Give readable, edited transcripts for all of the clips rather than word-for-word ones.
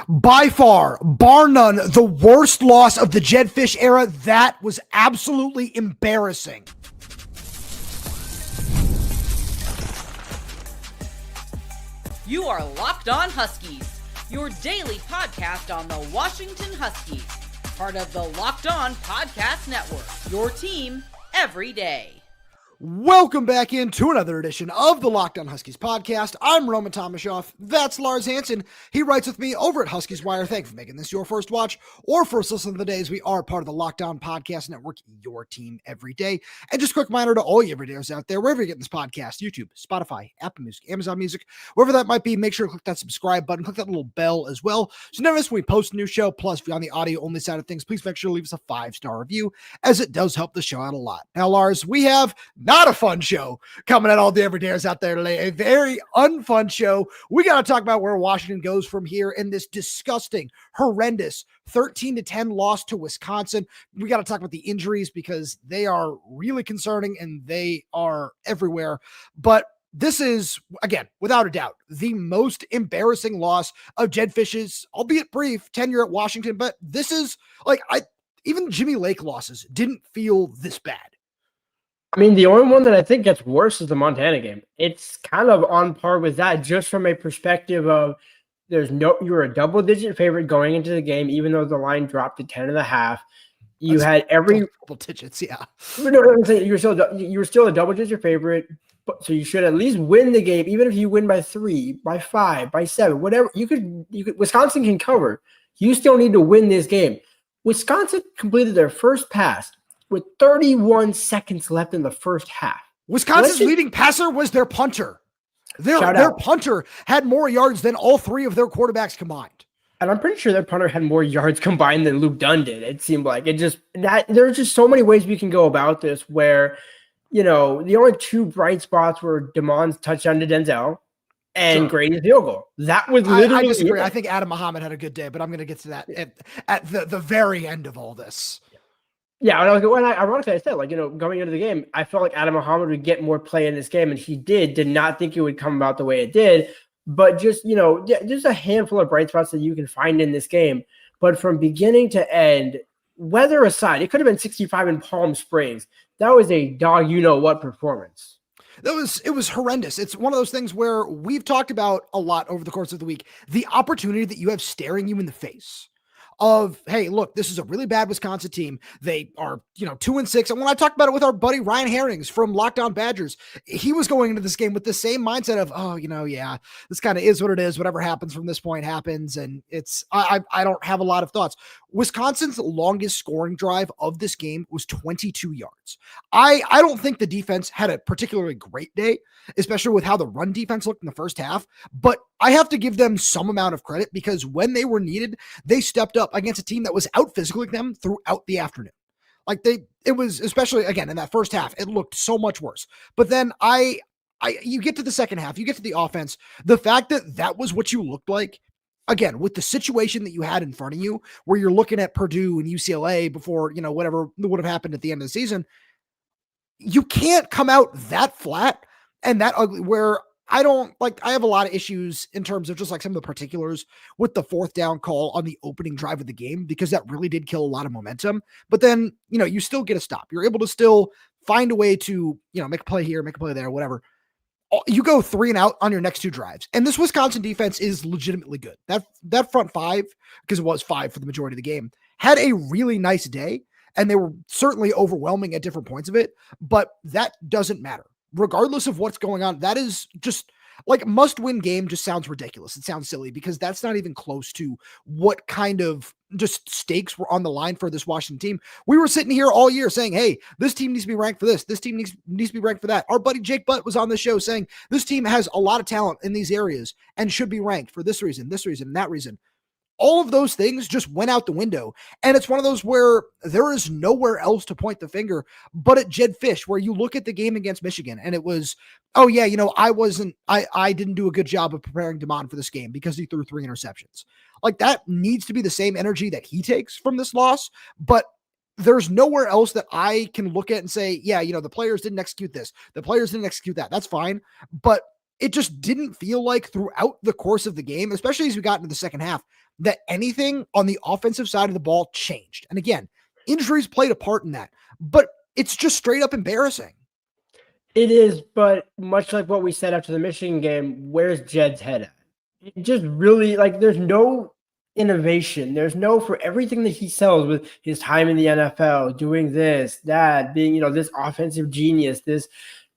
By far, bar none, the worst loss of the Jedd Fisch era. That was absolutely embarrassing. You are Locked On Huskies, your daily podcast on the Washington Huskies, part of the Locked On Podcast Network, your team every day. Welcome back into another edition of the Locked On Huskies podcast. I'm Roman Tomashoff. That's Lars Hanson. He writes with me over at Huskies Wire. Thank you for making this your first watch or first listen of the day, as we are part of the Locked On Podcast Network, your team every day. And just a quick reminder to all you everydayers out there, wherever you're getting this podcast, YouTube, Spotify, Apple Music, Amazon Music, wherever that might be, make sure to click that subscribe button, click that little bell as well, so never miss when we post a new show. Plus, if you're on the audio only side of things, please make sure to leave us a 5-star review, as it does help the show out a lot. Now, Lars, we have not a fun show coming at all the everydayers out there today. A very unfun show. We got to talk about where Washington goes from here in this disgusting, horrendous 13-10 loss to Wisconsin. We got to talk about the injuries because they are really concerning and they are everywhere. But this is, again, without a doubt, the most embarrassing loss of Jedd Fisch's, albeit brief, tenure at Washington. But this is like, even Jimmy Lake losses didn't feel this bad. I mean, the only one that I think gets worse is the Montana game. It's kind of on par with that, just from a perspective of you're a double-digit favorite going into the game, even though the line dropped to 10.5. You had every double digits, yeah. No, I'm saying you were still a double-digit favorite, so you should at least win the game, even if you win by 3, by 5, by 7, whatever. You could. Wisconsin can cover. You still need to win this game. Wisconsin completed their first pass with 31 seconds left in the first half. Wisconsin's leading passer was their punter. Their punter had more yards than all 3 of their quarterbacks combined. And I'm pretty sure their punter had more yards combined than Luke Dunn did. It seemed like there's just so many ways we can go about this where, the only 2 bright spots were DeMond's touchdown to Denzel and Grady's field goal. That was literally I disagree. I think Adam Muhammad had a good day, but I'm going to get to that at the very end of all this. Yeah, ironically, I said, going into the game, I felt like Adam Muhammad would get more play in this game, and he did not think it would come about the way it did. But just, there's a handful of bright spots that you can find in this game. But from beginning to end, weather aside, it could have been 65 in Palm Springs. That was a dog-you-know-what performance. It was horrendous. It's one of those things where we've talked about a lot over the course of the week, the opportunity that you have staring you in the face. Of, hey, look, this is a really bad Wisconsin team. They are, 2-6. And when I talked about it with our buddy Ryan Herrings from Locked On Badgers, he was going into this game with the same mindset of, this kind of is what it is. Whatever happens from this point happens. And I don't have a lot of thoughts. Wisconsin's longest scoring drive of this game was 22 yards. I don't think the defense had a particularly great day, especially with how the run defense looked in the first half. But I have to give them some amount of credit because when they were needed, they stepped up against a team that was out physically them throughout the afternoon. It was, especially again in that first half, it looked so much worse. But then you get to the second half, you get to the offense, the fact that was what you looked like, again, with the situation that you had in front of you, where you're looking at Purdue and UCLA before, whatever would have happened at the end of the season, you can't come out that flat and that ugly, where I have a lot of issues in terms of just some of the particulars with the 4th down call on the opening drive of the game, because that really did kill a lot of momentum. But then, you still get a stop. You're able to still find a way to, make a play here, make a play there, whatever. You go 3 and out on your next 2 drives. And this Wisconsin defense is legitimately good. That front 5, because it was 5 for the majority of the game, had a really nice day. And they were certainly overwhelming at different points of it. But that doesn't matter. Regardless of what's going on, that is just must-win game just sounds ridiculous. It sounds silly because that's not even close to what kind of just stakes were on the line for this Washington team. We were sitting here all year saying, hey, this team needs to be ranked for this. This team needs to be ranked for that. Our buddy Jake Butt was on the show saying this team has a lot of talent in these areas and should be ranked for this reason, and that reason. All of those things just went out the window. And it's one of those where there is nowhere else to point the finger but at Jedd Fisch, where you look at the game against Michigan and it was, I didn't do a good job of preparing DeMond for this game because he threw 3 interceptions. That needs to be the same energy that he takes from this loss. But there's nowhere else that I can look at and say, the players didn't execute this. The players didn't execute that. That's fine. But it just didn't feel like throughout the course of the game, especially as we got into the second half, that anything on the offensive side of the ball changed. And again, injuries played a part in that, but it's just straight up embarrassing. It is, but much like what we said after the Michigan game, where's Jedd's head at? It just really, like, there's no innovation. There's no, for everything that he sells with his time in the NFL, doing this, that, being, this offensive genius,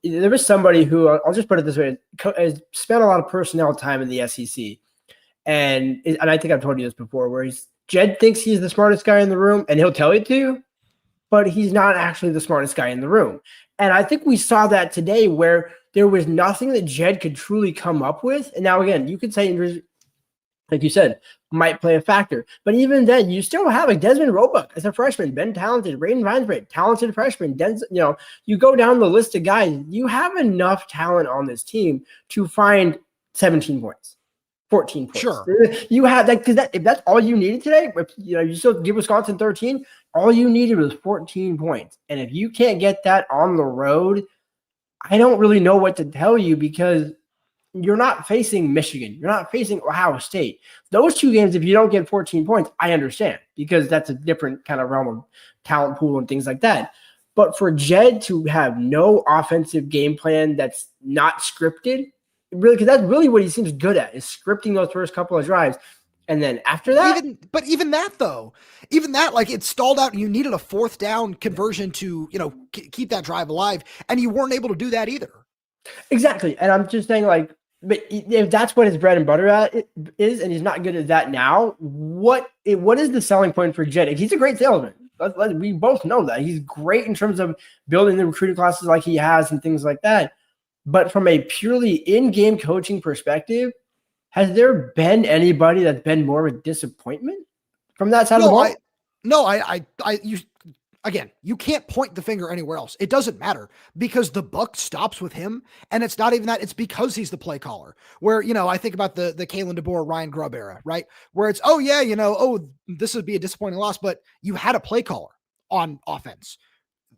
there was somebody who, I'll just put it this way, has spent a lot of personnel time in the SEC. And I think I've told you this before, where Jedd thinks he's the smartest guy in the room, and he'll tell you to, but he's not actually the smartest guy in the room. And I think we saw that today, where there was nothing that Jedd could truly come up with. And now, again, you could say injuries, like you said, might play a factor. But even then, you still have like Desmond Roebuck as a freshman, Ben Talented, Raiden Vinesbrand, talented freshman. You go down the list of guys, you have enough talent on this team to find 17 points. 14 points. Sure. You have that, because if that's all you needed today, you still give Wisconsin 13, all you needed was 14 points. And if you can't get that on the road, I don't really know what to tell you, because you're not facing Michigan. You're not facing Ohio State. Those two games, if you don't get 14 points, I understand, because that's a different kind of realm of talent pool and things like that. But for Jedd to have no offensive game plan that's not scripted, really, because that's really what he seems good at, is scripting those first couple of drives. And then after that, even that, like, it stalled out and you needed a fourth down conversion to, keep that drive alive. And you weren't able to do that either. Exactly. And I'm just saying, like, but if that's what his bread and butter is, and he's not good at that now, what is the selling point for Jedd? He's a great salesman. We both know that. He's great in terms of building the recruiting classes like he has and things like that. But from a purely in-game coaching perspective, has there been anybody that's been more of a disappointment from that side of the ball? Again, you can't point the finger anywhere else. It doesn't matter, because the buck stops with him. And it's not even that, it's because he's the play caller, where, I think about the Kalen DeBoer, Ryan Grubb era, right? Where it's, this would be a disappointing loss, but you had a play caller on offense.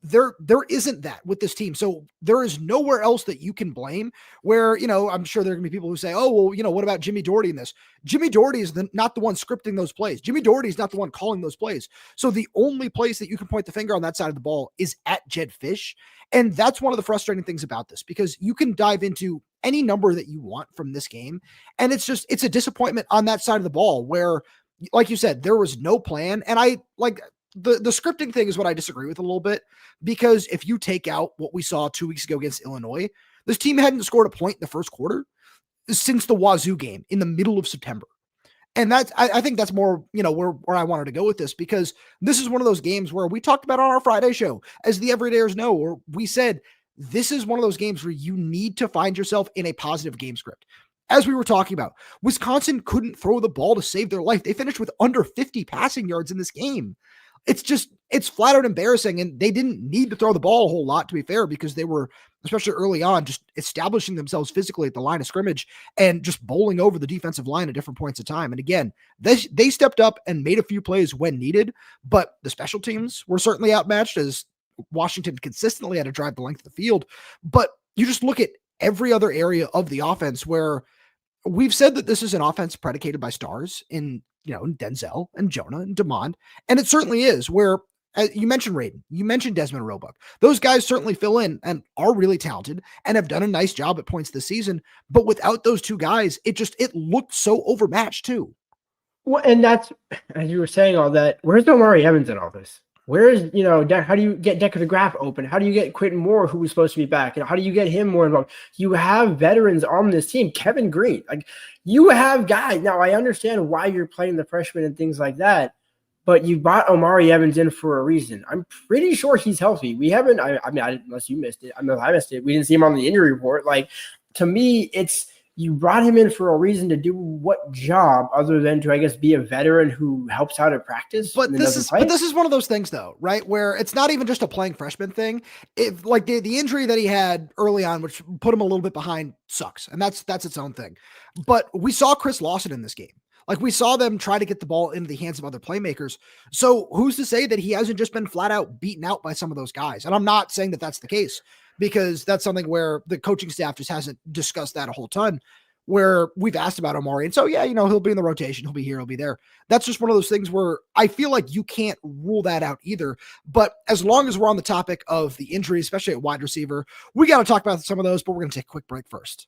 There isn't that with this team. So there is nowhere else that you can blame, where, I'm sure there are gonna be people who say, oh, well, what about Jimmy Doherty in this? Jimmy Doherty is not the one scripting those plays. Jimmy Doherty is not the one calling those plays. So the only place that you can point the finger on that side of the ball is at Jedd Fisch. And that's one of the frustrating things about this, because you can dive into any number that you want from this game, and it's a disappointment on that side of the ball, where, like you said, there was no plan. And the scripting thing is what I disagree with a little bit, because if you take out what we saw 2 weeks ago against Illinois, this team hadn't scored a point in the first quarter since the Wazoo game in the middle of September. And I think that's more, where I wanted to go with this, because this is one of those games where we talked about on our Friday show, as the everydayers know, or we said, this is one of those games where you need to find yourself in a positive game script. As we were talking about, Wisconsin couldn't throw the ball to save their life. They finished with under 50 passing yards in this game. It's flat out embarrassing, and they didn't need to throw the ball a whole lot, to be fair, because they were, especially early on, just establishing themselves physically at the line of scrimmage and just bowling over the defensive line at different points of time. And again, they stepped up and made a few plays when needed, but the special teams were certainly outmatched, as Washington consistently had to drive the length of the field. But you just look at every other area of the offense, where we've said that this is an offense predicated by stars in Denzel and Jonah and Demond. And it certainly is, where you mentioned Raiden, you mentioned Desmond Roebuck. Those guys certainly fill in and are really talented and have done a nice job at points this season. But without those two guys, it looked so overmatched too. Well, and that's, as you were saying all that, where's Omari Evans in all this? Where's, how do you get Decker DeGraff open? How do you get Quentin Moore, who was supposed to be back? How do you get him more involved? You have veterans on this team. Kevin Green, you have guys. Now, I understand why you're playing the freshmen and things like that, but you brought Omari Evans in for a reason. I'm pretty sure he's healthy. We haven't, unless you missed it. I know I missed it. We didn't see him on the injury report. To me, you brought him in for a reason to do what job, other than to, I guess, be a veteran who helps out at practice. But this is one of those things, though, right? Where it's not even just a playing freshman thing. If the injury that he had early on, which put him a little bit behind, sucks. And that's its own thing. But we saw Chris Lawson in this game. We saw them try to get the ball into the hands of other playmakers. So who's to say that he hasn't just been flat out beaten out by some of those guys? And I'm not saying that that's the case, because that's something where the coaching staff just hasn't discussed that a whole ton, where we've asked about Omari. And so, yeah, he'll be in the rotation. He'll be here. He'll be there. That's just one of those things where I feel like you can't rule that out either. But as long as we're on the topic of the injury, especially at wide receiver, we got to talk about some of those, but we're going to take a quick break first.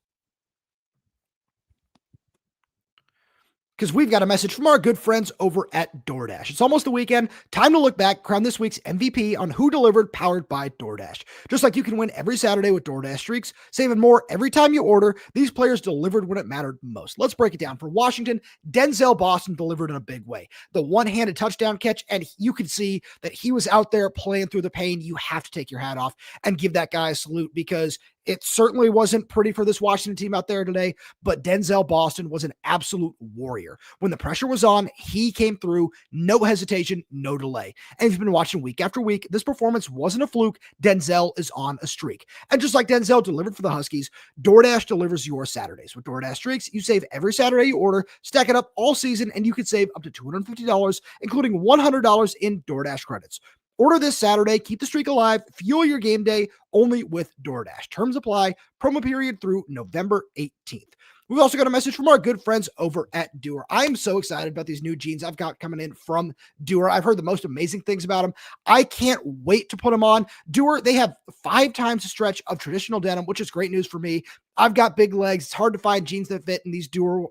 Because we've got a message from our good friends over at DoorDash. It's almost the weekend. Time to look back, crown this week's MVP on Who Delivered, powered by DoorDash. Just like you can win every Saturday with DoorDash streaks, saving more every time you order, these players delivered when it mattered most. Let's break it down. For Washington, Denzel Boston delivered in a big way. The one-handed touchdown catch, and you could see that he was out there playing through the pain. You have to take your hat off and give that guy a salute, because it certainly wasn't pretty for this Washington team out there today, but Denzel Boston was an absolute warrior. When the pressure was on, he came through, no hesitation, no delay. And if you've been watching week after week, this performance wasn't a fluke. Denzel is on a streak. And just like Denzel delivered for the Huskies, DoorDash delivers your Saturdays. With DoorDash streaks, you save every Saturday you order, stack it up all season, and you can save up to $250, including $100 in DoorDash credits. Order this Saturday, keep the streak alive, fuel your game day only with DoorDash. Terms apply, promo period through November 18th. We've also got a message from our good friends over at Doer. I'm so excited about these new jeans I've got coming in from Doer. I've heard the most amazing things about them. I can't wait to put them on. Doer, they have 5 times the stretch of traditional denim, which is great news for me. I've got big legs. It's hard to find jeans that fit in these Doer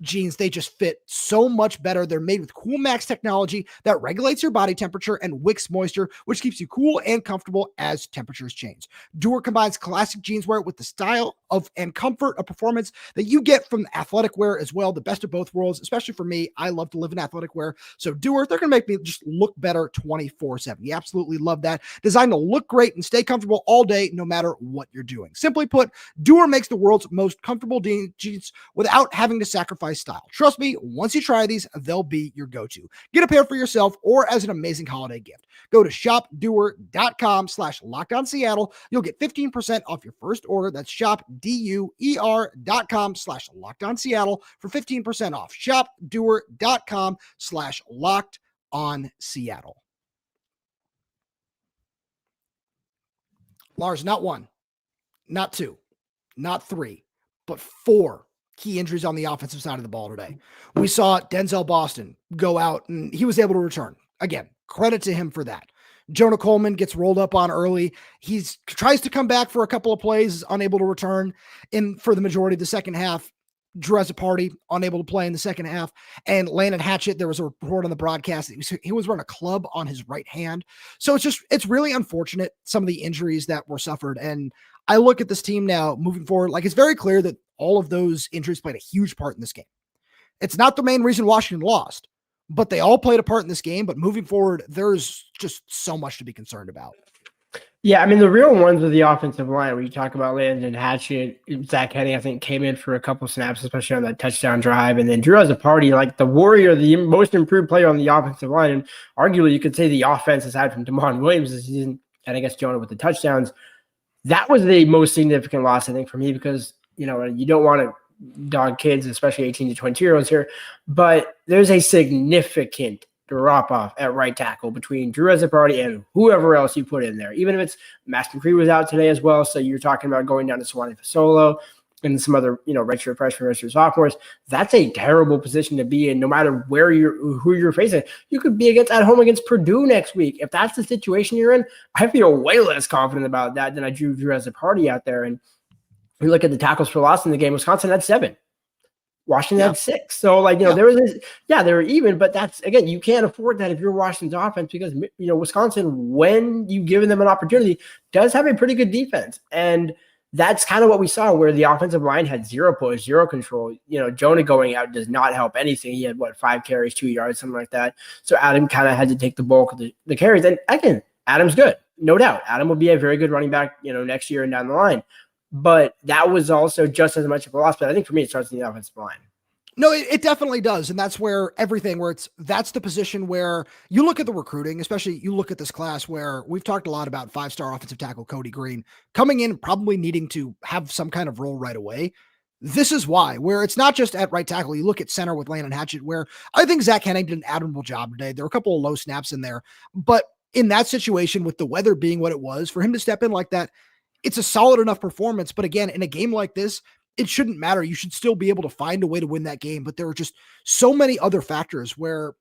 jeans. They just fit so much better. They're made with Cool Max technology that regulates your body temperature and wicks moisture, which keeps you cool and comfortable as temperatures change. Doer combines classic jeanswear with the style of and comfort of performance that you get from athletic wear as well. The best of both worlds, especially for me. I love to live in athletic wear. So Doer, they're going to make me just look better 24/7. You absolutely love that. Designed to look great and stay comfortable all day, no matter what you're doing. Simply put, Doer makes the world's most comfortable jeans without having to sacrifice style. Trust me, once you try these, they'll be your go-to. Get a pair for yourself or as an amazing holiday gift. Go to shopdoer.com/LockedOnSeattle. You'll get 15% off your first order. That's shopdoer.com/LockedOnSeattle for 15% off. Shopdoer.com/LockedOnSeattle. Lars, not 1, not 2, not 3, but 4 key injuries on the offensive side of the ball today. We saw Denzel Boston go out and he was able to return. Again, credit to him for that. Jonah Coleman gets rolled up on early. He tries to come back for a couple of plays, is unable to return for the majority of the second half. Azzopardi unable to play in the second half. And Landen Hatchett, there was a report on the broadcast that he was wearing a club on his right hand. So it's really unfortunate, some of the injuries that were suffered. And I look at this team now moving forward, like it's very clear that all of those injuries played a huge part in this game. It's not the main reason Washington lost, but they all played a part in this game. But moving forward, there's just so much to be concerned about. Yeah, I mean, the real ones are the offensive line. When you talk about Landen Hatchett, Zach Henning, I think, came in for a couple snaps, especially on that touchdown drive. And then Drew Azzopardi, like the warrior, the most improved player on the offensive line. And arguably, you could say the offense, aside from Damon Williams this season, and I guess Jonah with the touchdowns, that was the most significant loss, I think, for me, because, you don't want to dog kids, especially 18 to 22-year-olds here, but there's a significant drop-off at right tackle between Drew Azzopardi and whoever else you put in there. Even if it's Max McCree was out today as well, so you're talking about going down to Swanee Fasolo and some other, redshirt freshmen, redshirt sophomores. That's a terrible position to be in, no matter who you're facing. You could be at home against Purdue next week. If that's the situation you're in, I feel way less confident about that than I do Drew Azzopardi out there. And we look at the tackles for loss in the game. Wisconsin had 7. Washington had 6. So, there was this, they were even, but that's, again, you can't afford that if you're Washington's offense because, Wisconsin, when you've given them an opportunity, does have a pretty good defense. And that's kind of what we saw where the offensive line had 0 push, 0 control. Jonah going out does not help anything. He had, 5 carries, 2 yards, something like that. So Adam kind of had to take the bulk of the carries. And again, Adam's good, no doubt. Adam will be a very good running back, next year and down the line. But that was also just as much of a loss. But I think for me, it starts in the offensive line. No, it definitely does. And that's where that's the position where you look at the recruiting, especially you look at this class where we've talked a lot about 5-star offensive tackle Cody Green coming in, probably needing to have some kind of role right away. This is why, where it's not just at right tackle. You look at center with Landen Hatchett, where I think Zach Henning did an admirable job today. There were a couple of low snaps in there, but in that situation with the weather being what it was, for him to step in like that, it's a solid enough performance. But again, in a game like this, it shouldn't matter. You should still be able to find a way to win that game. But there are just so many other factors where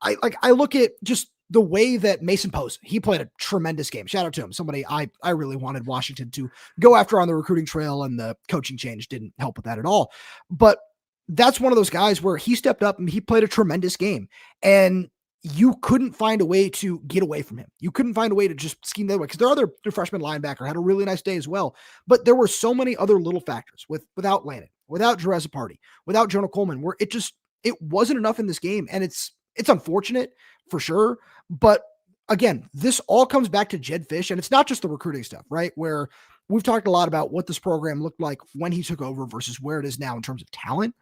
I look at just the way that Mason Post, he played a tremendous game. Shout out to him. Somebody I really wanted Washington to go after on the recruiting trail, and the coaching change didn't help with that at all. But that's one of those guys where he stepped up and he played a tremendous game. And you couldn't find a way to get away from him. You couldn't find a way to just scheme the other way, because their freshman linebacker had a really nice day as well. But there were so many other little factors without Landen, without Azzopardi, without Jonah Coleman, where it wasn't enough in this game. And it's unfortunate for sure. But again, this all comes back to Jedd Fisch, and it's not just the recruiting stuff, right? Where we've talked a lot about what this program looked like when he took over versus where it is now in terms of talent.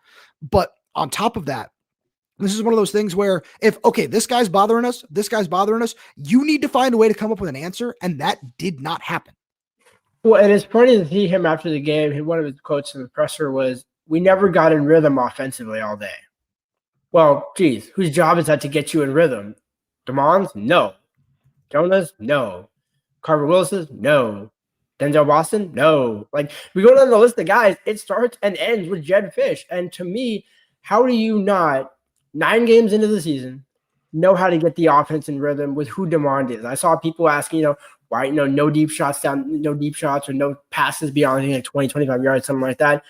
But on top of that, this is one of those things where this guy's bothering us, you need to find a way to come up with an answer. And that did not happen. Well, and it's funny to see him after the game. One of his quotes in the presser was, "We never got in rhythm offensively all day." Well, geez, whose job is that to get you in rhythm? DeMond's? No. Jonah's? No. Carver Willis's? No. Denzel Boston? No. Like, we go down the list of guys, it starts and ends with Jedd Fisch. And to me, how do you not, 9 games into the season, know how to get the offense in rhythm with who DeMond is? I saw people asking, why, no deep shots or no passes beyond, like 20, 25 yards, something like that.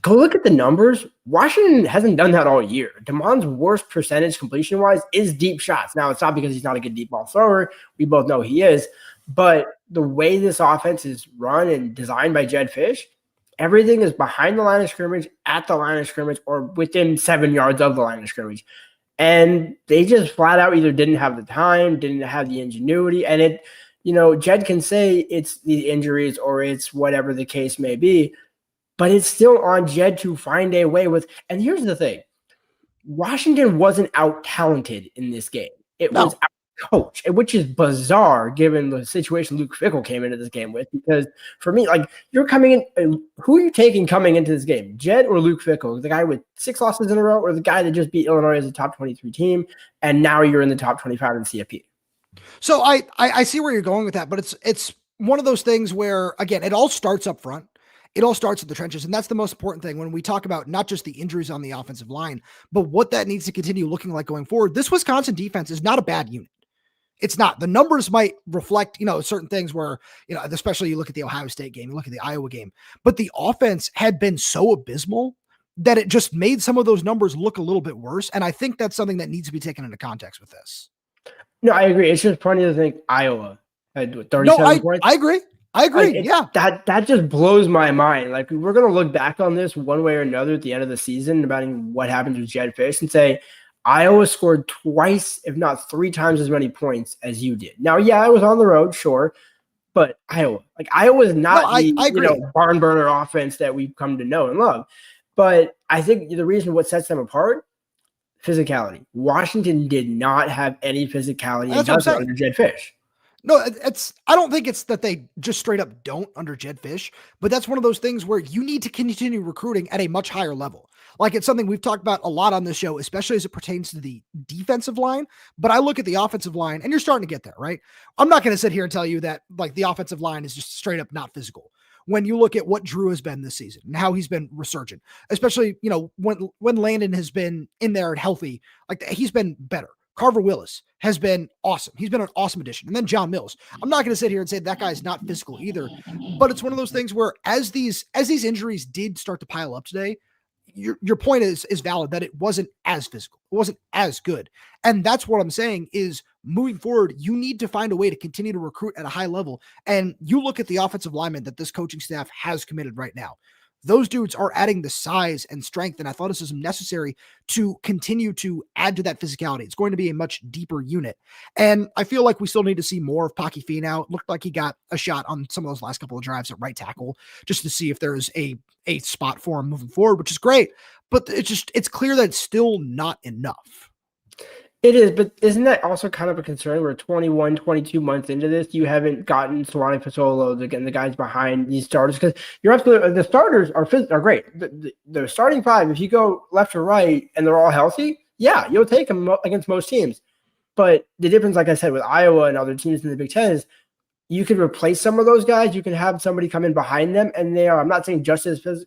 Go look at the numbers. Washington hasn't done that all year. DeMond's worst percentage completion-wise is deep shots. Now, it's not because he's not a good deep ball thrower. We both know he is. But the way this offense is run and designed by Jedd Fisch, everything is behind the line of scrimmage, at the line of scrimmage, or within 7 yards of the line of scrimmage. And they just flat out either didn't have the time, didn't have the ingenuity. And Jedd can say it's the injuries or it's whatever the case may be, but it's still on Jedd to find a way with. And here's the thing. Washington wasn't out-talented in this game. It was out-coached, which is bizarre given the situation Luke Fickell came into this game with. Because for me, you're coming in, who are you taking coming into this game? Jedd or Luke Fickell? The guy with 6 losses in a row, or the guy that just beat Illinois as a top 23 team, and now you're in the top 25 in the CFP? So I see where you're going with that, but it's one of those things where, again, it all starts up front. It all starts in the trenches, and that's the most important thing when we talk about not just the injuries on the offensive line, but what that needs to continue looking like going forward. This Wisconsin defense is not a bad unit. It's not. The numbers might reflect, certain things where, especially you look at the Ohio State game, you look at the Iowa game, but the offense had been so abysmal that it just made some of those numbers look a little bit worse. And I think that's something that needs to be taken into context with this. No, I agree. It's just funny to think Iowa had 37 points. I agree. Yeah. That just blows my mind. Like, we're going to look back on this one way or another at the end of the season about what happens with Jedd Fisch and say, Iowa scored twice, if not 3 times as many points as you did. Now, yeah, I was on the road, sure, but Iowa is not the barn burner offense that we've come to know and love. But I think the reason what sets them apart, physicality. Washington did not have any physicality under Jedd Fisch. No, I don't think it's that they just straight up don't under Jedd Fisch, but that's one of those things where you need to continue recruiting at a much higher level. Like, it's something we've talked about a lot on this show, especially as it pertains to the defensive line. But I look at the offensive line, and you're starting to get there, right? I'm not going to sit here and tell you that the offensive line is just straight up not physical. When you look at what Drew has been this season and how he's been resurgent, especially, when Landen has been in there and healthy, he's been better. Carver Willis has been awesome. He's been an awesome addition. And then John Mills. I'm not going to sit here and say that guy's not physical either, but it's one of those things where as these injuries did start to pile up today, your point is valid that it wasn't as physical. It wasn't as good. And that's what I'm saying is moving forward, you need to find a way to continue to recruit at a high level. And you look at the offensive linemen that this coaching staff has committed right now. Those dudes are adding the size and strength and athleticism necessary to continue to add to that physicality. It's going to be a much deeper unit. And I feel like we still need to see more of Paki Finau. It looked like he got a shot on some of those last couple of drives at right tackle just to see if there's a spot for him moving forward, which is great. But it's clear that it's still not enough. It is, but isn't that also kind of a concern? We're 21, 22 months into this. You haven't gotten Solani Fasolo, the guys behind these starters, because you're absolutely, the starters are great. The starting 5, if you go left or right and they're all healthy, yeah, you'll take them against most teams. But the difference, like I said, with Iowa and other teams in the Big Ten is you could replace some of those guys. You can have somebody come in behind them, and they are, I'm not saying just as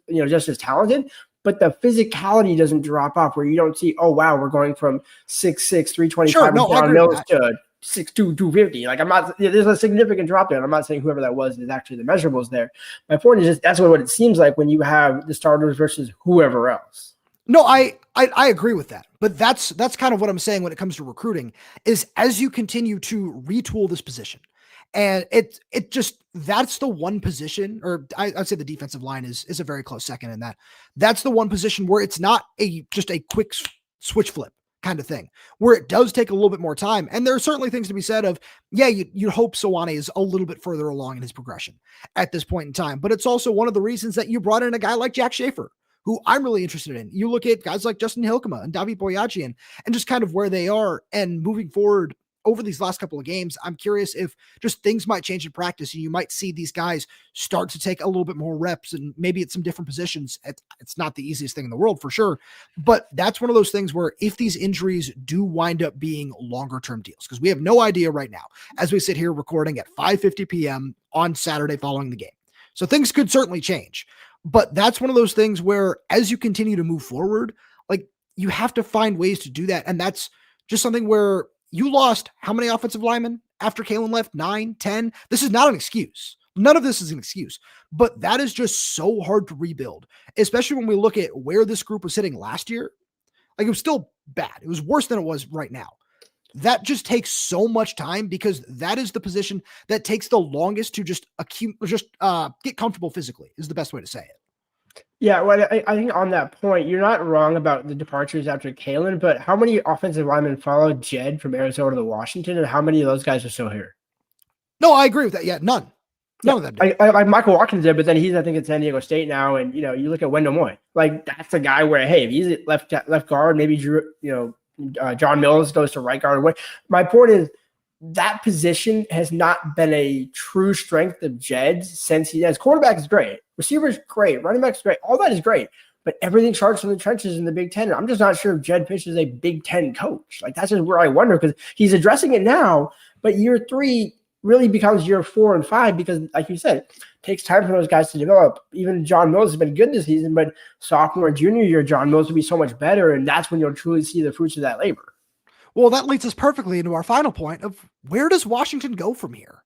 talented, but the physicality doesn't drop off where you don't see, oh wow, we're going from 6'6", 325 Sure, no, John Mills to 6'2", 250. Like there's a significant drop there. And I'm not saying whoever that was is actually the measurables there. My point is just that's what it seems like when you have the starters versus whoever else. No, I agree with that. But that's kind of what I'm saying when it comes to recruiting is as you continue to retool this position. And it just, that's the one position, or I'd say the defensive line is a very close second in that. That's the one position where it's not just a quick switch flip kind of thing, where it does take a little bit more time. And there are certainly things to be said of, yeah, you hope Sewanee is a little bit further along in his progression at this point in time. But it's also one of the reasons that you brought in a guy like Jack Schaefer, who I'm really interested in. You look at guys like Justin Hilkema and Davi Boyajian and just kind of where they are and moving forward over these last couple of games. I'm curious if just things might change in practice and you might see these guys start to take a little bit more reps and maybe at some different positions. It's not the easiest thing in the world for sure, but that's one of those things where if these injuries do wind up being longer term deals, because we have no idea right now as we sit here recording at 5:50 p.m. on Saturday following the game. So things could certainly change, but that's one of those things where as you continue to move forward, like you have to find ways to do that. And that's just something where you lost how many offensive linemen after Kalen left? 9, 10. This is not an excuse. None of this is an excuse, but that is just so hard to rebuild, especially when we look at where this group was sitting last year. Like it was still bad. It was worse than it was right now. That just takes so much time because that is the position that takes the longest to just get comfortable physically is the best way to say it. Yeah, well, I think on that point, you're not wrong about the departures after Kalen, but how many offensive linemen followed Jedd from Arizona to Washington, and how many of those guys are still here? No, I agree with that. Yeah, none. None of them did. Like Michael Watkins did, but then he's, I think, at San Diego State now, and, you look at Wendell Moy. Like, that's a guy where, hey, if he's at left guard, maybe, John Mills goes to right guard. My point is, that position has not been a true strength of Jedd's since he has. Quarterback is great. Receiver's great. Running back's great. All that is great. But everything starts from the trenches in the Big Ten. I'm just not sure if Jedd Fisch is a Big Ten coach. Like, that's just where I wonder because he's addressing it now, but year 3 really becomes year 4 and 5 because, like you said, it takes time for those guys to develop. Even John Mills has been good this season, but sophomore and junior year, John Mills will be so much better, and that's when you'll truly see the fruits of that labor. Well, that leads us perfectly into our final point of where does Washington go from here?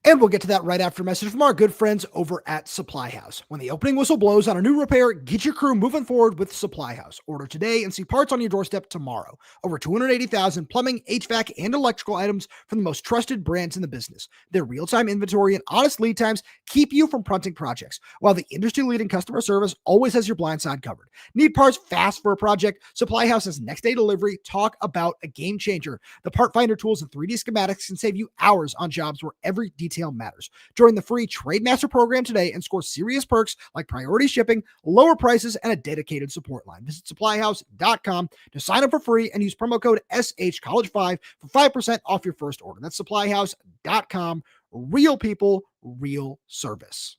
And we'll get to that right after a message from our good friends over at Supply House. When the opening whistle blows on a new repair, get your crew moving forward with Supply House. Order today and see parts on your doorstep tomorrow. Over 280,000 plumbing, HVAC, and electrical items from the most trusted brands in the business. Their real-time inventory and honest lead times keep you from fronting projects, while the industry-leading customer service always has your blind side covered. Need parts fast for a project? Supply House has next-day delivery. Talk about a game changer. The part finder tools and 3D schematics can save you hours on jobs where every detail matters. Join the free Trade Master program today and score serious perks like priority shipping, lower prices, and a dedicated support line. Visit supplyhouse.com to sign up for free and use promo code SHCollege5 for 5% off your first order. That's supplyhouse.com. Real people, real service.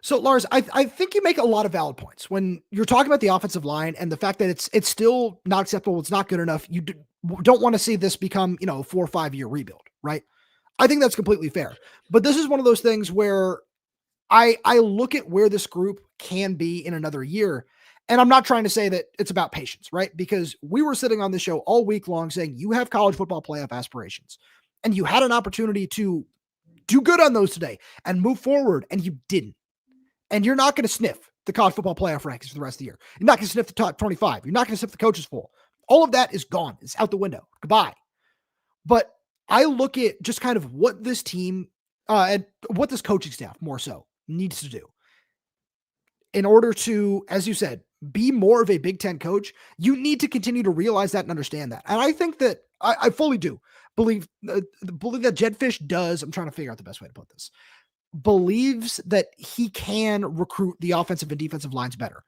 So, Lars, I think you make a lot of valid points when you're talking about the offensive line and the fact that it's still not acceptable. It's not good enough. You don't want to see this become, a 4 or 5 year rebuild, right? I think that's completely fair. But this is one of those things where I look at where this group can be in another year. And I'm not trying to say that it's about patience, right? Because we were sitting on the show all week long saying you have college football playoff aspirations and you had an opportunity to do good on those today and move forward, and you didn't. And you're not going to sniff the college football playoff rankings for the rest of the year. You're not going to sniff the top 25. You're not going to sniff the coaches poll. All of that is gone. It's out the window. Goodbye. But I look at just kind of what this team and what this coaching staff more so needs to do in order to, as you said, be more of a Big Ten coach. You need to continue to realize that and understand that. And I think that I fully do believe that Jedd Fisch does. I'm trying to figure out the best way to put this. Believes that he can recruit the offensive and defensive lines better.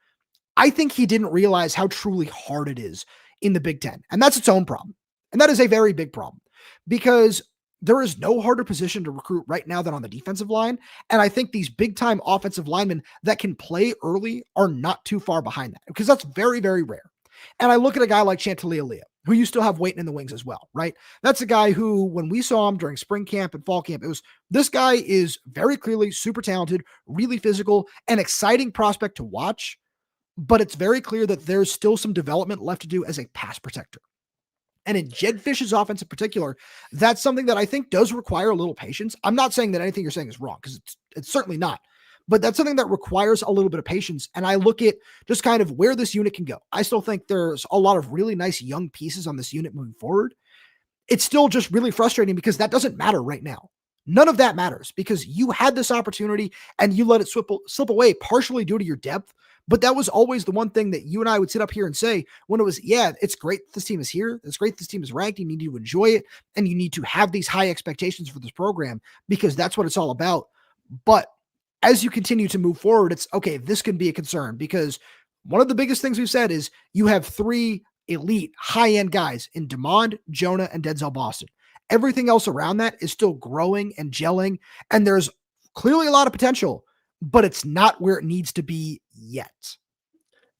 I think he didn't realize how truly hard it is in the Big Ten. And that's its own problem. And that is a very big problem because there is no harder position to recruit right now than on the defensive line. And I think these big time offensive linemen that can play early are not too far behind that because that's very, very rare. And I look at a guy like Chantilly, who you still have waiting in the wings as well, right? That's a guy who, when we saw him during spring camp and fall camp, this guy is very clearly super talented, really physical, an exciting prospect to watch, but it's very clear that there's still some development left to do as a pass protector. And in Jedd Fisch's offense in particular, that's something that I think does require a little patience. I'm not saying that anything you're saying is wrong, because it's certainly not. But that's something that requires a little bit of patience. And I look at just kind of where this unit can go. I still think there's a lot of really nice young pieces on this unit moving forward. It's still just really frustrating because that doesn't matter right now. None of that matters because you had this opportunity and you let it slip away, partially due to your depth. But that was always the one thing that you and I would sit up here and say when it was, yeah, it's great this team is here. It's great this team is ranked. You need to enjoy it. And you need to have these high expectations for this program because that's what it's all about. But as you continue to move forward, it's okay, this can be a concern because one of the biggest things we've said is you have 3 elite high-end guys in DeMond, Jonah, and Denzel Boston. Everything else around that is still growing and gelling. And there's clearly a lot of potential, but it's not where it needs to be yet.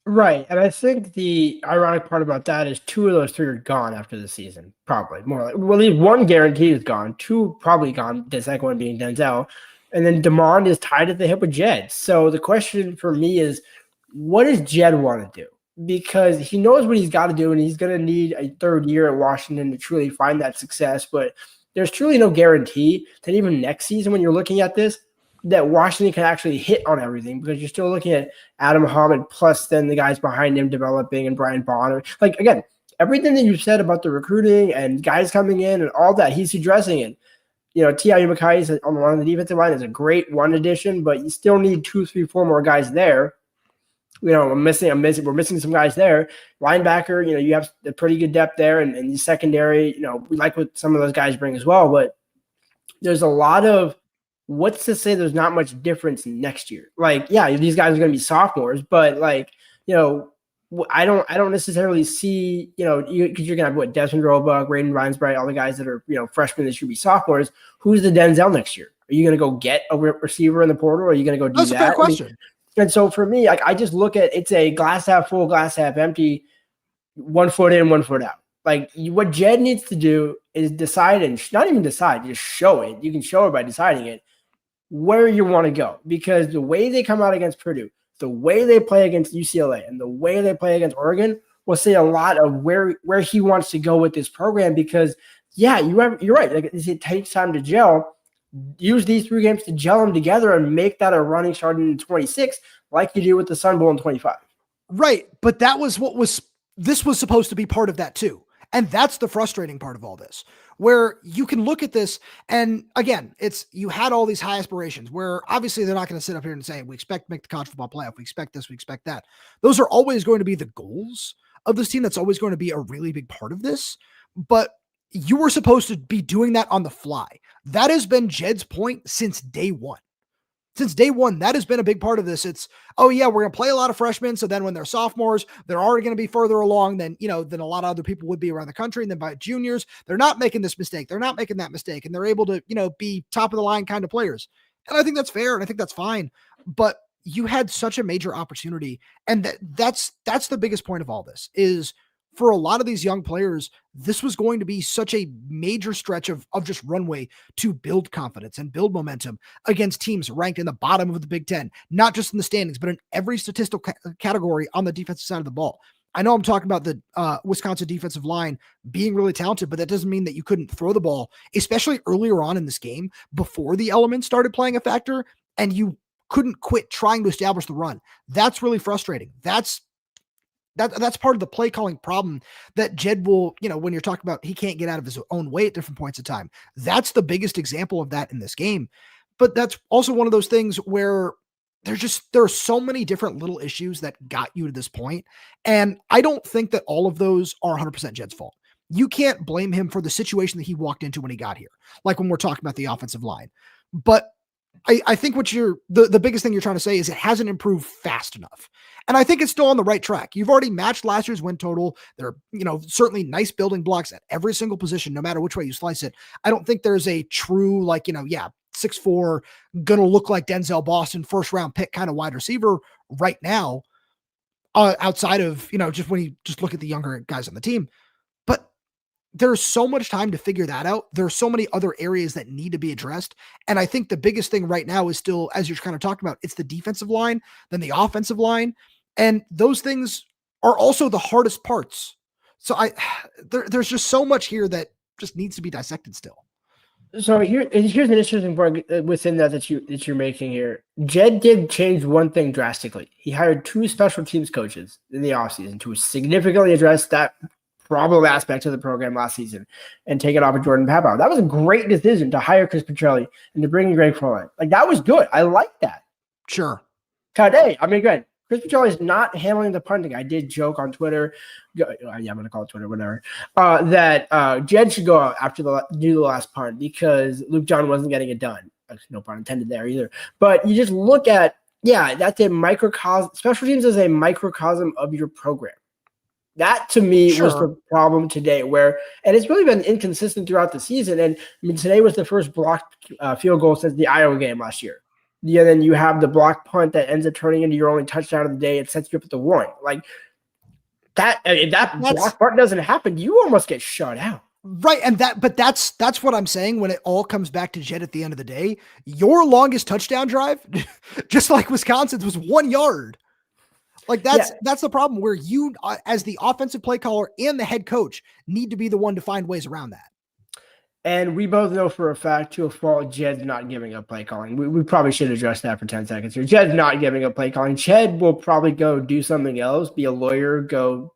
Right. And I think the ironic part about that is 2 of those 3 are gone after the season. Probably more like, well, at least 1 guaranteed is gone, 2 probably gone, the second one being Denzel. And then DeMond is tied at the hip with Jedd. So the question for me is, what does Jedd want to do? Because he knows what he's got to do, and he's going to need a 3rd year at Washington to truly find that success. But there's truly no guarantee that even next season, when you're looking at this, that Washington can actually hit on everything, because you're still looking at Adam Muhammad plus then the guys behind him developing and Brian Bonner. Like, again, everything that you said about the recruiting and guys coming in and all that, he's addressing it. You know, T.I. Mackay is on the defensive line is a great 1 addition, but you still need 2, 3, 4 more guys there. You know, we're missing some guys there. Linebacker, you know, you have a pretty good depth there, and the secondary, you know, we like what some of those guys bring as well, but there's a lot of what's to say there's not much difference next year. Like, yeah, these guys are going to be sophomores, but like, you know, I don't necessarily see, you know, because you're going to have Desmond Roebuck, Raiden Reinsbright, all the guys that are, you know, freshmen that should be sophomores. Who's the Denzel next year? Are you going to go get a receiver in the portal, or are you going to go do that? That's a fair question. And so for me, like, I just look at it's a glass half full, glass half empty, 1 foot in, 1 foot out. Like, what Jedd needs to do is decide, and not even decide, just show it. You can show it by deciding it, where you want to go. Because the way they come out against Purdue, the way they play against UCLA, and the way they play against Oregon will say a lot of where he wants to go with this program. Because, yeah, you're right. Like, it takes time to gel. Use these 3 games to gel them together and make that a running start in 26, like you do with the Sun Bowl in 25. Right. But that was this was supposed to be part of that too. And that's the frustrating part of all this, where you can look at this and again, you had all these high aspirations where obviously they're not going to sit up here and say, we expect to make the college football playoff. We expect this, we expect that. Those are always going to be the goals of this team. That's always going to be a really big part of this, but you were supposed to be doing that on the fly. That has been Jedd's point since day one. Since day one, that has been a big part of this. It's, oh yeah, we're going to play a lot of freshmen. So then when they're sophomores, they're already going to be further along than a lot of other people would be around the country. And then by juniors, they're not making this mistake. They're not making that mistake. And they're able to, be top of the line kind of players. And I think that's fair. And I think that's fine. But you had such a major opportunity. And that's the biggest point of all this is, for a lot of these young players, this was going to be such a major stretch of just runway to build confidence and build momentum against teams ranked in the bottom of the Big Ten, not just in the standings, but in every statistical category on the defensive side of the ball. I know I'm talking about the Wisconsin defensive line being really talented, but that doesn't mean that you couldn't throw the ball, especially earlier on in this game before the elements started playing a factor, and you couldn't quit trying to establish the run. That's really frustrating. That's part of the play calling problem that Jedd will, when you're talking about he can't get out of his own way at different points of time. That's the biggest example of that in this game. But that's also one of those things where there are so many different little issues that got you to this point. And I don't think that all of those are 100% Jedd's fault. You can't blame him for the situation that he walked into when he got here, like when we're talking about the offensive line. But I think what the biggest thing you're trying to say is it hasn't improved fast enough. And I think it's still on the right track. You've already matched last year's win total. There are, certainly nice building blocks at every single position, no matter which way you slice it. I don't think there's a true, 6'4", gonna look like Denzel Boston, first round pick kind of wide receiver right now. outside of, just when you just look at the younger guys on the team. But there's so much time to figure that out. There are so many other areas that need to be addressed. And I think the biggest thing right now is still, as you're kind of talking about, it's the defensive line, then the offensive line. And those things are also the hardest parts. So there's just so much here that just needs to be dissected still. So here's an interesting point within that you're making here. Jedd did change one thing drastically. He hired 2 special teams coaches in the offseason to significantly address that problem aspect of the program last season and take it off of Jordan Pappow. That was a great decision to hire Chris Petrelli and to bring in Greg Froehlich. Like, that was good. I like that. Sure. Today, I mean, again, Chris Petrelli is not handling the punting. I did joke on Twitter. Yeah, I'm going to call it Twitter, whatever. That Jedd should go out after do the last punt because Luke John wasn't getting it done. No pun intended there either. But you just look at, that's a microcosm. Special teams is a microcosm of your program. That to me was the problem today, and it's really been inconsistent throughout the season. And I mean, today was the first blocked field goal since the Iowa game last year. Yeah, then you have the block punt that ends up turning into your only touchdown of the day. It sets you up at the 1. Like that, if that block punt doesn't happen, you almost get shut out. Right. And that's what I'm saying when it all comes back to Jedd at the end of the day. Your longest touchdown drive, just like Wisconsin's, was 1 yard. Like that's the problem where you, as the offensive play caller and the head coach, need to be the one to find ways around that. And we both know for a fact, to a fault, Jedd's not giving up play calling. We probably should address that for 10 seconds here. Jedd's not giving up play calling. Jedd will probably go do something else, be a lawyer, go,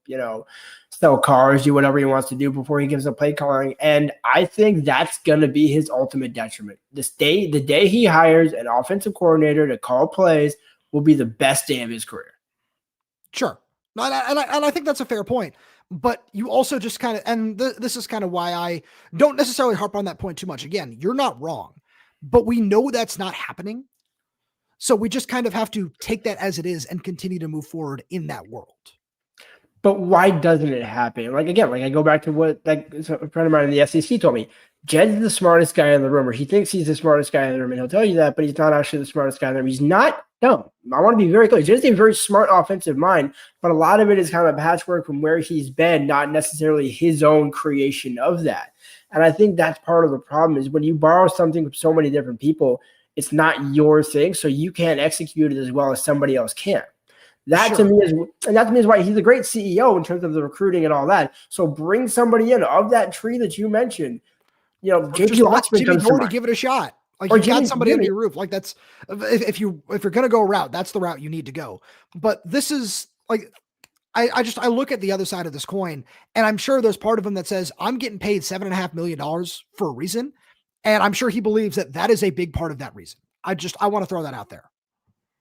sell cars, do whatever he wants to do before he gives up play calling. And I think that's going to be his ultimate detriment. The day he hires an offensive coordinator to call plays will be the best day of his career. Sure. And I think that's a fair point. But you also just kind of, and this is kind of why I don't necessarily harp on that point too much. Again, you're not wrong, but we know that's not happening. So we just kind of have to take that as it is and continue to move forward in that world. But why doesn't it happen? Like, again, I go back to what a friend of mine in the SEC told me. Jedd's the smartest guy in the room, or he thinks he's the smartest guy in the room, and he'll tell you that, but he's not actually the smartest guy in the room. He's not dumb. I want to be very clear. Jedd's a very smart offensive mind, but a lot of it is kind of patchwork from where he's been, not necessarily his own creation of that. And I think that's part of the problem is when you borrow something from so many different people, it's not your thing, so you can't execute it as well as somebody else can. That to me is why he's a great CEO in terms of the recruiting and all that. So bring somebody in of that tree that you mentioned. Jimmy Doherty, give it a shot. Like, you got somebody under your roof. Like, that's if you're going to go a route, that's the route you need to go. But this is like, I look at the other side of this coin, and I'm sure there's part of him that says, I'm getting paid $7.5 million for a reason. And I'm sure he believes that is a big part of that reason. I want to throw that out there.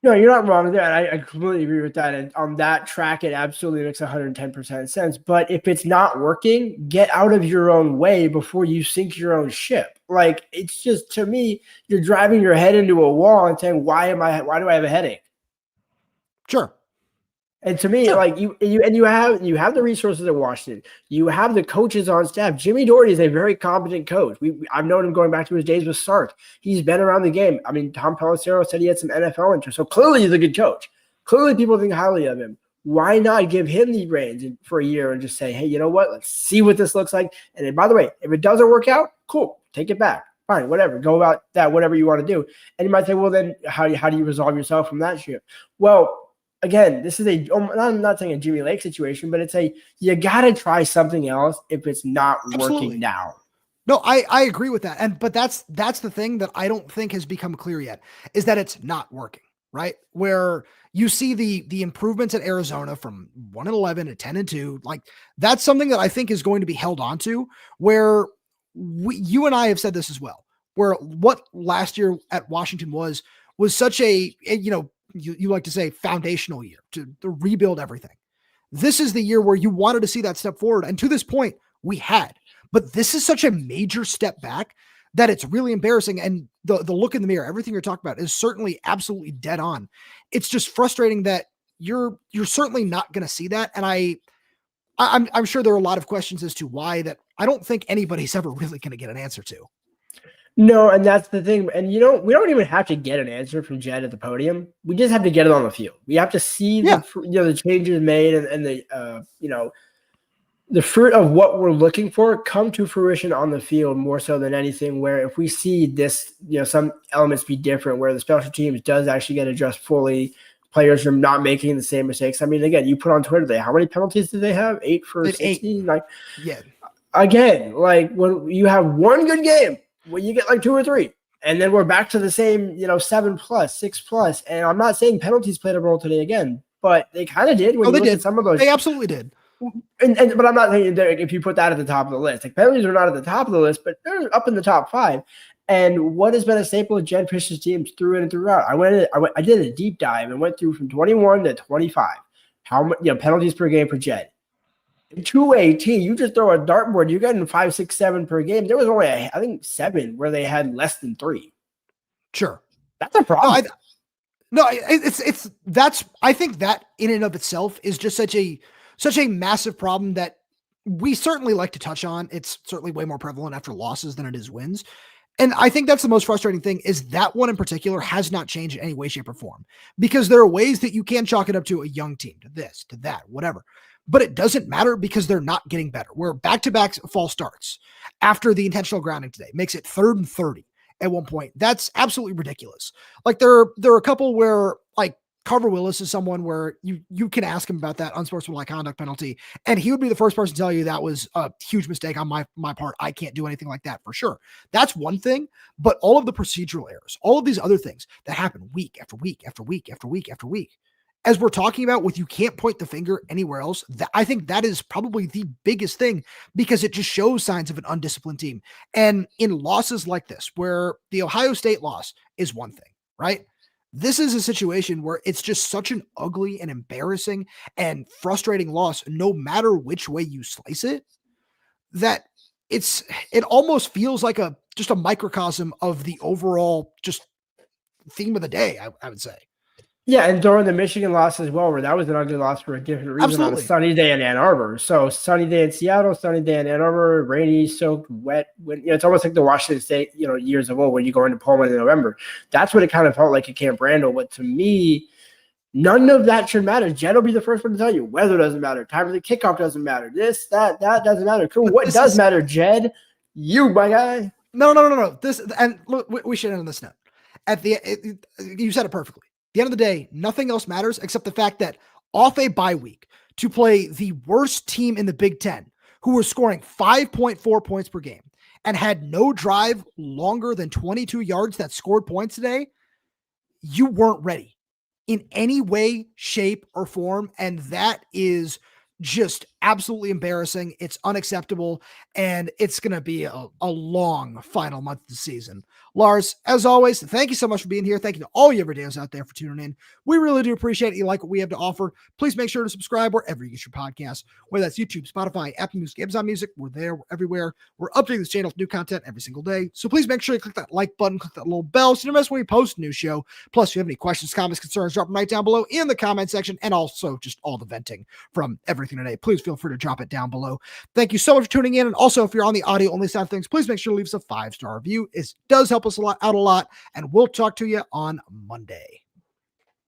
No, you're not wrong there. I completely agree with that. And on that track, it absolutely makes 110% sense. But if it's not working, get out of your own way before you sink your own ship. Like, it's just, to me, you're driving your head into a wall and saying, why do I have a headache? Sure. And to me, like you have the resources at Washington. You have the coaches on staff. Jimmy Doherty is a very competent coach. I've known him going back to his days with Sark. He's been around the game. I mean, Tom Pelissero said he had some NFL interest. So clearly he's a good coach. Clearly people think highly of him. Why not give him the reins for a year and just say, hey, you know what? Let's see what this looks like. And then, by the way, if it doesn't work out, cool, take it back. Fine, whatever. Go about that, whatever you want to do. And you might say, well, then how do you resolve yourself from that ship? Well, again, this is I'm not saying a Jimmy Lake situation, but you got to try something else if it's not working now. No, I agree with that. But that's the thing that I don't think has become clear yet, is that it's not working, right? Where you see the improvements at Arizona from 1-11 to 10-2, like that's something that I think is going to be held on to, where you and I have said this as well, where what last year at Washington was such a you like to say foundational year to rebuild everything. This is the year where you wanted to see that step forward. And to this point we had, but this is such a major step back that it's really embarrassing. And the look in the mirror, everything you're talking about is certainly absolutely dead on. It's just frustrating that you're certainly not going to see that. And I'm sure there are a lot of questions as to why that I don't think anybody's ever really going to get an answer to. No, and that's the thing. And we don't even have to get an answer from Jedd at the podium. We just have to get it on the field. We have to see the changes made and the the fruit of what we're looking for come to fruition on the field more so than anything. Where if we see this, some elements be different, where the special teams does actually get addressed fully, players are not making the same mistakes. I mean, again, you put on Twitter today, how many penalties did they have? 8 for 16? Like, yeah. Again, like when you have one good game, when you get like 2 or 3, and then we're back to the same, 7+, 6+. And I'm not saying penalties played a role today again, but they kind of did when you look at some of those. They absolutely did. But I'm not saying if you put that at the top of the list, like penalties are not at the top of the list, but they're up in the top 5. And what has been a staple of Jedd Fisch's teams through in and throughout? I did a deep dive and went through from 21 to 25. How much penalties per game for Jedd? In 218, you just throw a dartboard, you're getting 5, 6, 7 per game. There was only I think 7 where they had less than 3. Sure, that's a problem. I think that in and of itself is just such a massive problem that we certainly like to touch on. It's certainly way more prevalent after losses than it is wins. And I think that's the most frustrating thing is that one in particular has not changed in any way, shape, or form, because there are ways that you can chalk it up to a young team, to this, to that, whatever. But it doesn't matter because they're not getting better. We're back-to-back false starts after the intentional grounding today. Makes it 3rd and 30 at one point. That's absolutely ridiculous. Like there are a couple where like Carver Willis is someone where you can ask him about that unsportsmanlike conduct penalty, and he would be the first person to tell you that was a huge mistake on my part. I can't do anything like that for sure. That's one thing, but all of the procedural errors, all of these other things that happen week after week after week after week after week, as we're talking about with you can't point the finger anywhere else, I think that is probably the biggest thing because it just shows signs of an undisciplined team. And in losses like this, where the Ohio State loss is one thing, right? This is a situation where it's just such an ugly and embarrassing and frustrating loss, no matter which way you slice it, that it almost feels like just a microcosm of the overall just theme of the day, I would say. Yeah, and during the Michigan loss as well, where that was an ugly loss for a different reason. Absolutely. On a sunny day in Ann Arbor. So sunny day in Seattle, sunny day in Ann Arbor, rainy, soaked, wet. It's almost like the Washington State, years of old when you go into Pullman in November. That's what it kind of felt like at Camp Randall. But to me, none of that should matter. Jedd will be the first one to tell you weather doesn't matter, time of the kickoff doesn't matter, this, that doesn't matter. Cool. What does matter, Jedd? You, my guy. No. This, and look, we should end on this note. You said it perfectly. At the end of the day, nothing else matters except the fact that off a bye week to play the worst team in the Big Ten, who were scoring 5.4 points per game and had no drive longer than 22 yards that scored points today, you weren't ready in any way, shape, or form. And that is just absolutely embarrassing. It's unacceptable. And it's going to be a long final month of the season. Lars, as always, thank you so much for being here. Thank you to all you everydayers out there for tuning in. We really do appreciate it. You like what we have to offer. Please make sure to subscribe wherever you get your podcasts, whether that's YouTube, Spotify, Apple Music, Amazon Music. We're there. We're everywhere. We're updating this channel with new content every single day. So please make sure you click that like button, click that little bell so you don't miss when we post a new show. Plus, if you have any questions, comments, concerns, drop them right down below in the comment section, and also just all the venting from everything today. Please feel free to drop it down below. Thank you so much for tuning in. And also, if you're on the audio only side of things, please make sure to leave us a 5-star review. It does help us out a lot, and we'll talk to you on Monday.